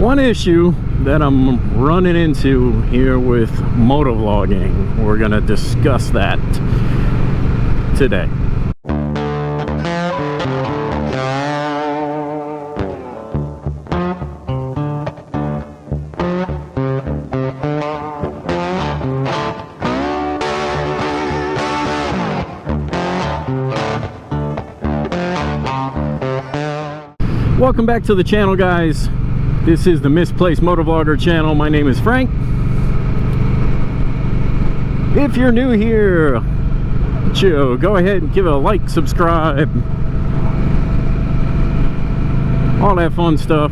One issue that I'm running into here with motovlogging, we're gonna discuss that today. Welcome back to the channel, guys. This is the Misplaced Motovlogger channel. My name is Frank. If you're new here, go ahead and give it a like, subscribe, all that fun stuff.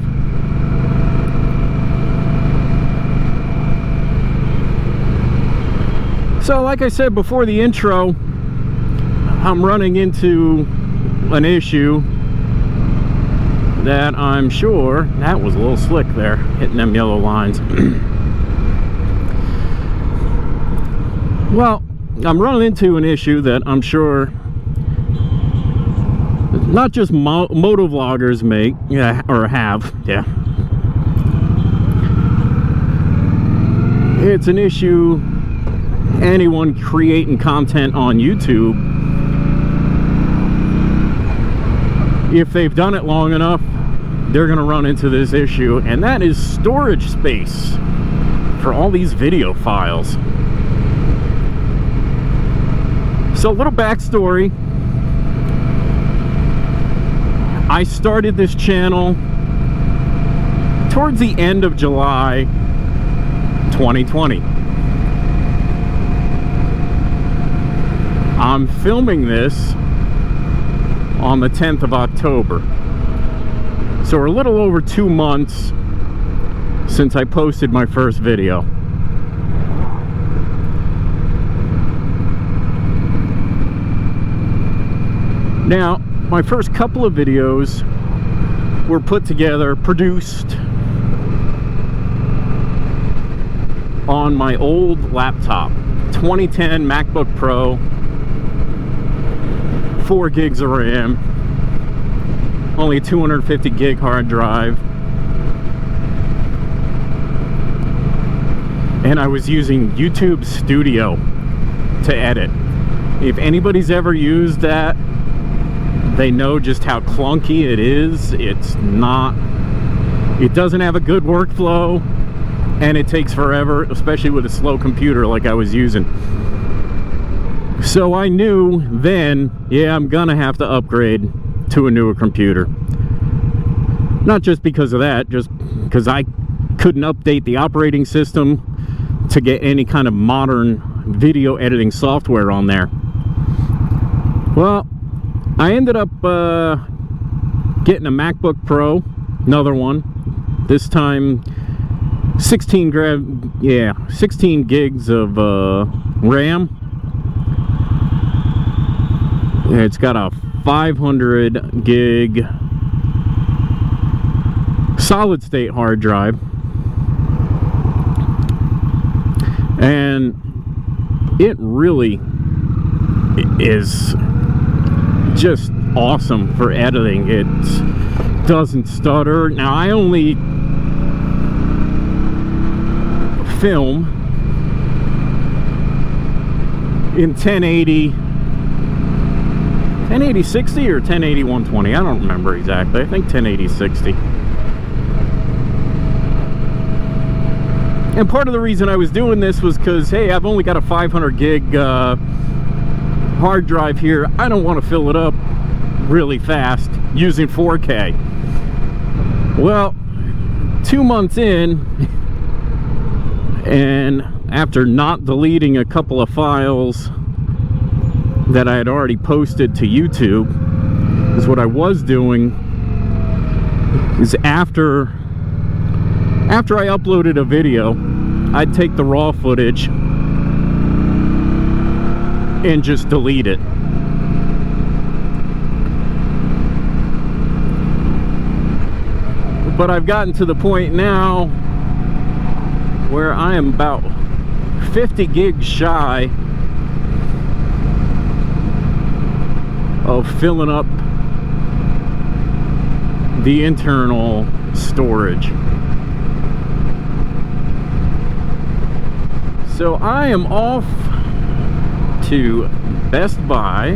So like I said before the intro, I'm running into an issue that I'm sure, that was a little slick there, hitting them yellow lines. Well, I'm running into an issue that I'm sure not just motovloggers make, or have, it's an issue anyone creating content on YouTube, if they've done it long enough, they're gonna run into this issue, and that is storage space for all these video files. So a little backstory. I started this channel towards the end of July 2020. I'm filming this on the 10th of October. So we're a little over 2 months since I posted my first video. Now, my first couple of videos were put together, produced on my old laptop, 2010 MacBook Pro, 4 gigs of RAM, only a 250 gig hard drive, and I was using YouTube Studio to edit. If anybody's ever used that, they know just how clunky it is. It doesn't have a good workflow, and it takes forever, especially with a slow computer like I was using. So I knew then, yeah, I'm gonna have to upgrade to a newer computer. Not just because of that, just because I couldn't update the operating system to get any kind of modern video editing software on there. Well, I ended up getting a MacBook Pro, another one. This time 16 gigs of RAM. It's got a 500 gig solid state hard drive, and it really is just awesome for editing. It doesn't stutter. Now, I only film in 1080 60 or 1080 120. I don't remember exactly. I think 1080 60. And part of the reason I was doing this was because, hey, I've only got a 500 gig hard drive here. I don't want to fill it up really fast using 4K. Well, 2 months in, and after not deleting a couple of files that I had already posted to YouTube, is what I was doing is after I uploaded a video, I'd take the raw footage and just delete it. But I've gotten to the point now where I am about 50 gigs shy of filling up the internal storage. So I am off to Best Buy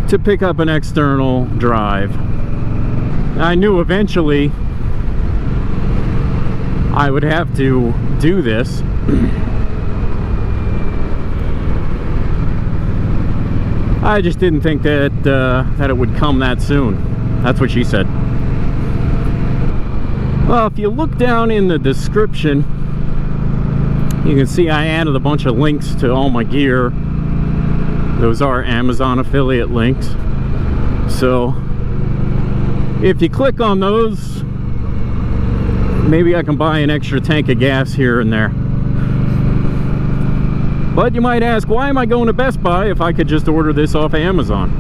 to pick up an external drive. I knew eventually I would have to do this. I just didn't think that that it would come that soon. That's what she said. Well, if you look down in the description, you can see I added a bunch of links to all my gear. Those are Amazon affiliate links. So if you click on those, maybe I can buy an extra tank of gas here and there. But you might ask, why am I going to Best Buy if I could just order this off Amazon?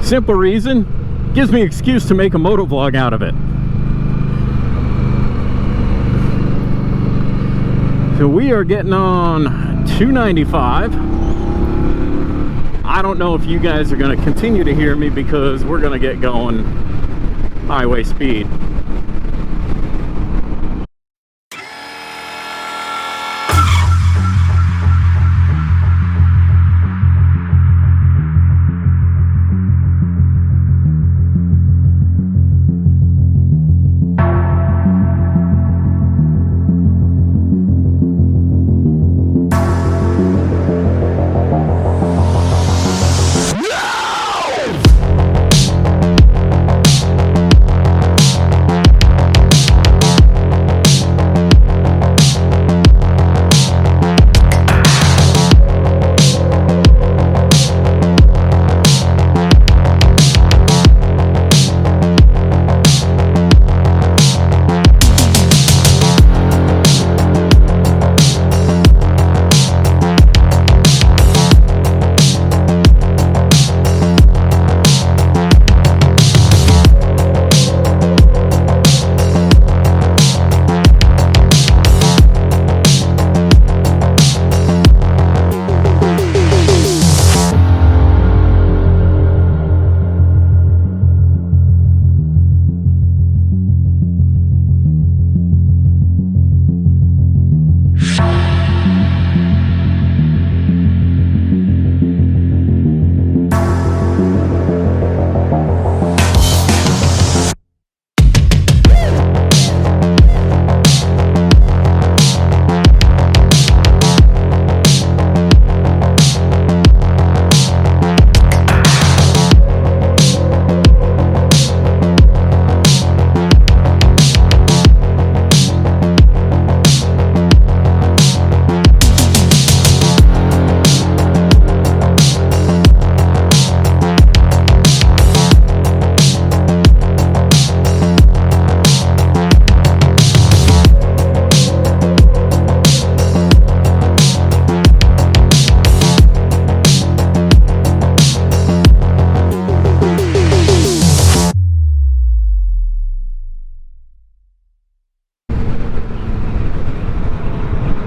Simple reason, gives me an excuse to make a motovlog out of it. So we are getting on 295. I don't know if you guys are going to continue to hear me because we're going to get going highway speed.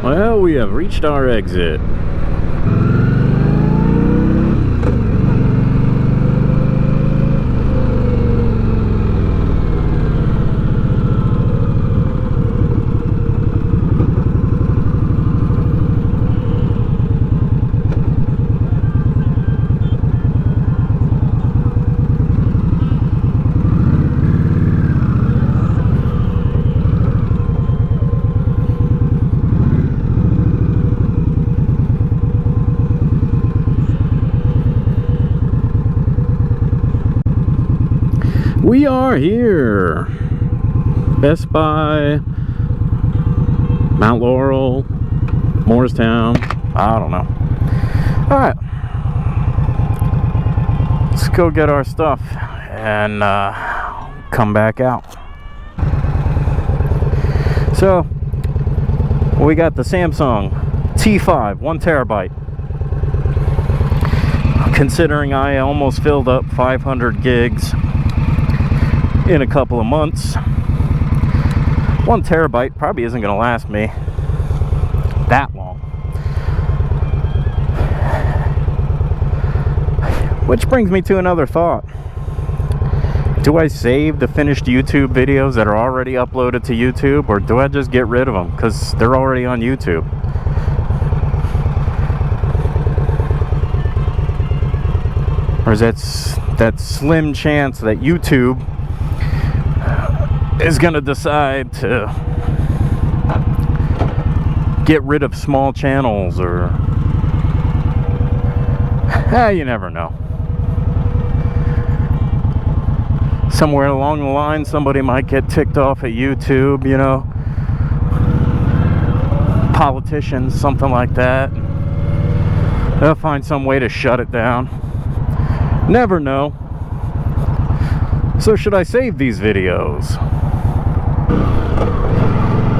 Well, we have reached our exit. We are here. Best Buy, Mount Laurel, Morristown, I don't know. Alright. Let's go get our stuff and come back out. So, we got the Samsung T5, 1 terabyte. Considering I almost filled up 500 gigs in a couple of months, 1 terabyte probably isn't going to last me that long. Which brings me to another thought. Do I save the finished YouTube videos that are already uploaded to YouTube, or do I just get rid of them because they're already on YouTube? Or is that slim chance that YouTube is gonna decide to get rid of small channels, or you never know. Somewhere along the line somebody might get ticked off at YouTube, you know, politicians, something like that. They'll find some way to shut it down. Never know. So should I save these videos,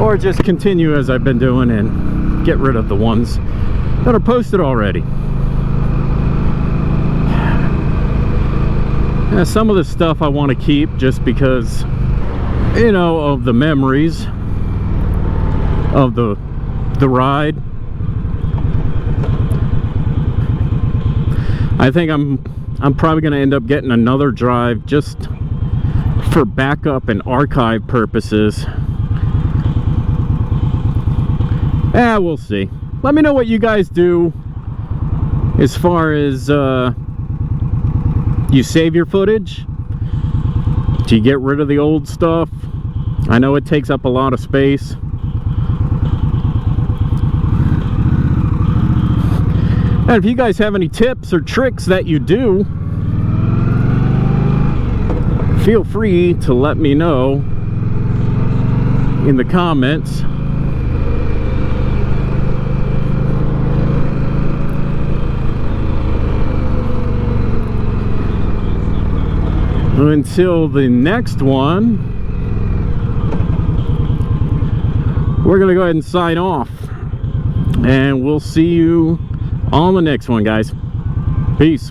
or just continue as I've been doing and get rid of the ones that are posted already? Yeah, some of the stuff I want to keep just because, you know, of the memories of the ride. I think I'm probably going to end up getting another drive just for backup and archive purposes. Yeah, we'll see. Let me know what you guys do as far as you save your footage. Do you get rid of the old stuff? I know it takes up a lot of space. And if you guys have any tips or tricks that you do, feel free to let me know in the comments. Until the next one, we're gonna go ahead and sign off, and we'll see you on the next one, guys. Peace.